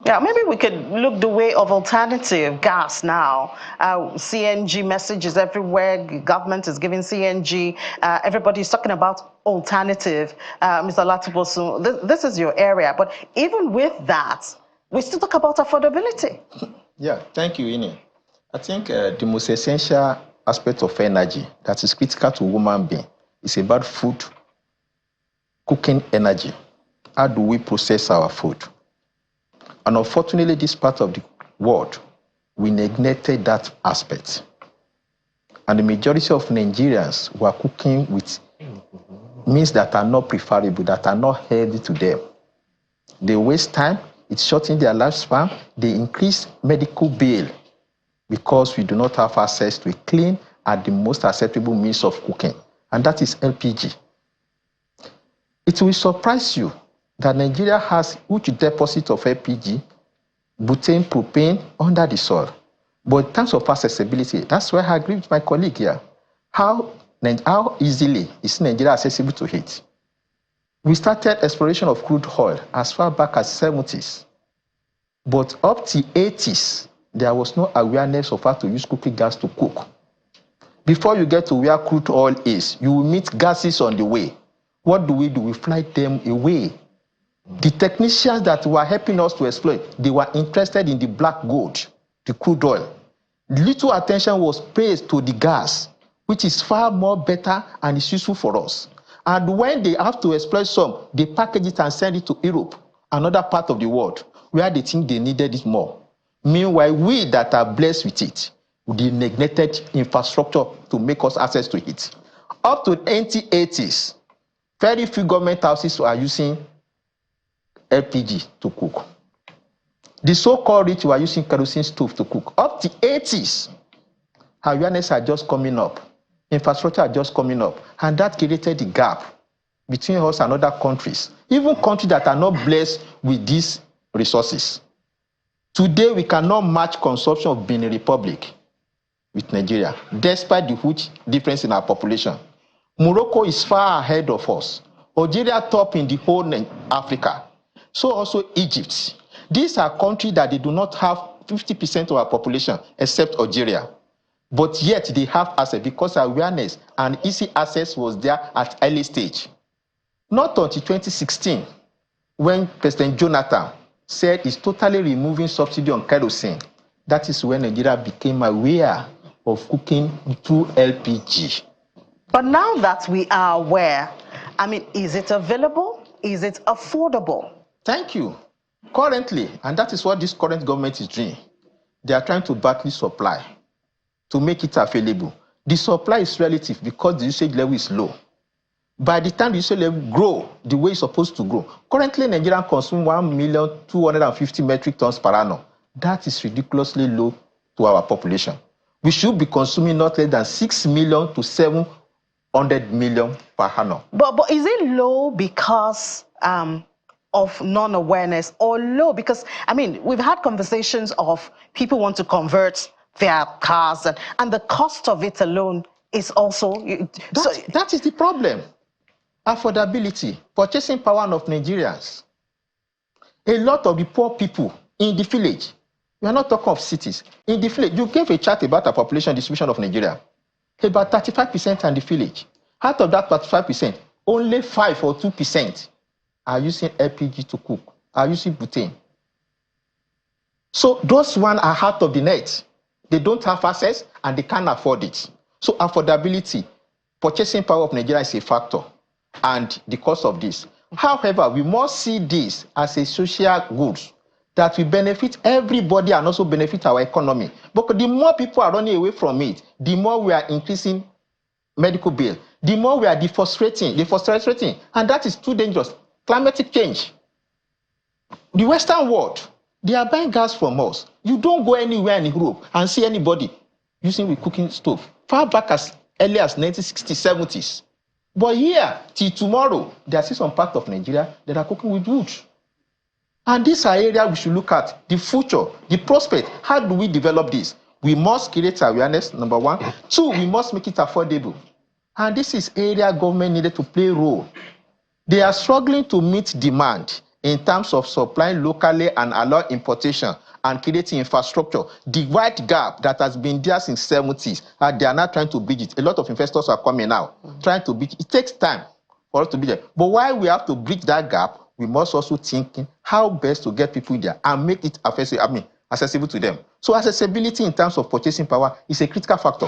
Yeah, maybe we could look the way of alternative gas now. CNG messages everywhere. Government is giving CNG. Everybody's talking about alternative. Mr. Latibosu, this is your area. But even with that, we still talk about affordability. Yeah, thank you, Ini. I think the most essential aspect of energy that is critical to human being is about food, cooking energy. How do we process our food? And unfortunately, this part of the world, we neglected that aspect. And the majority of Nigerians were cooking with means that are not preferable, that are not healthy to them. They waste time, it's shortening their lifespan, they increase medical bill because we do not have access to a clean and the most acceptable means of cooking, and that is LPG. It will surprise you that Nigeria has huge deposit of LPG, butane, propane under the soil. But in terms of accessibility, that's why I agree with my colleague here. How easily is Nigeria accessible to it? We started exploration of crude oil as far back as 70s. But up to 80s, there was no awareness of how to use cooking gas to cook. Before you get to where crude oil is, you will meet gases on the way. What do? We fly them away. The technicians that were helping us to exploit, they were interested in the black gold, the crude oil. Little attention was paid to the gas, which is far more better and is useful for us. And when they have to exploit some, they package it and send it to Europe, another part of the world, where they think they needed it more. Meanwhile, we that are blessed with it, the neglected infrastructure to make us access to it. Up to 1980s, very few government houses are using LPG to cook. The so-called rich were using kerosene stove to cook. Up to 80s, awareness are just coming up. Infrastructure are just coming up. And that created the gap between us and other countries, even countries that are not blessed with these resources. Today, we cannot match consumption of Benin Republic with Nigeria, despite the huge difference in our population. Morocco is far ahead of us. Algeria top in the whole Africa. So also Egypt. These are countries that they do not have 50% of our population, except Algeria. But yet they have access because awareness and easy access was there at early stage. Not until 2016, when President Jonathan said he's totally removing subsidy on kerosene. That is when Nigeria became aware of cooking through LPG. But now that we are aware, I mean, is it available? Is it affordable? Thank you. Currently, and that is what this current government is doing, they are trying to battle supply to make it available. The supply is relative because the usage level is low. By the time the usage level grow the way it's supposed to grow, currently Nigeria consumes 1,250,000 metric tons per annum. That is ridiculously low to our population. We should be consuming not less than 6 million to 700 million per annum. But is it low because of non-awareness, or low because, I mean, we've had conversations of people want to convert their cars and the cost of it alone is also... That is the problem. Affordability, purchasing power of Nigerians. A lot of the poor people in the village, we are not talking of cities, in the village, you gave a chart about the population distribution of Nigeria. About 35% are in the village. Out of that 35%, only 5 or 2% are using LPG to cook, are using butane. So those ones are out of the net. They don't have access and they can't afford it. So affordability, purchasing power of Nigeria is a factor, and the cost of this. However, we must see this as a social good that will benefit everybody and also benefit our economy. Because the more people are running away from it, the more we are increasing medical bill, the more we are deforesting, and that is too dangerous. Climatic change. The Western world, they are buying gas from us. You don't go anywhere in Europe and see anybody using a cooking stove. Far back as early as 1960s, 70s. But here, till tomorrow, there are still some parts of Nigeria that are cooking with wood. And these are areas we should look at. The future, the prospect. How do we develop this? We must create awareness, number one. Two, we must make it affordable. And this is area government needed to play a role. They are struggling to meet demand in terms of supplying locally and allow importation and creating infrastructure. The wide gap that has been there since 70s, they are now trying to bridge it. A lot of investors are coming now, trying to bridge it. It takes time for us to be there. But while we have to bridge that gap, we must also think how best to get people there and make it accessible to them. So accessibility in terms of purchasing power is a critical factor.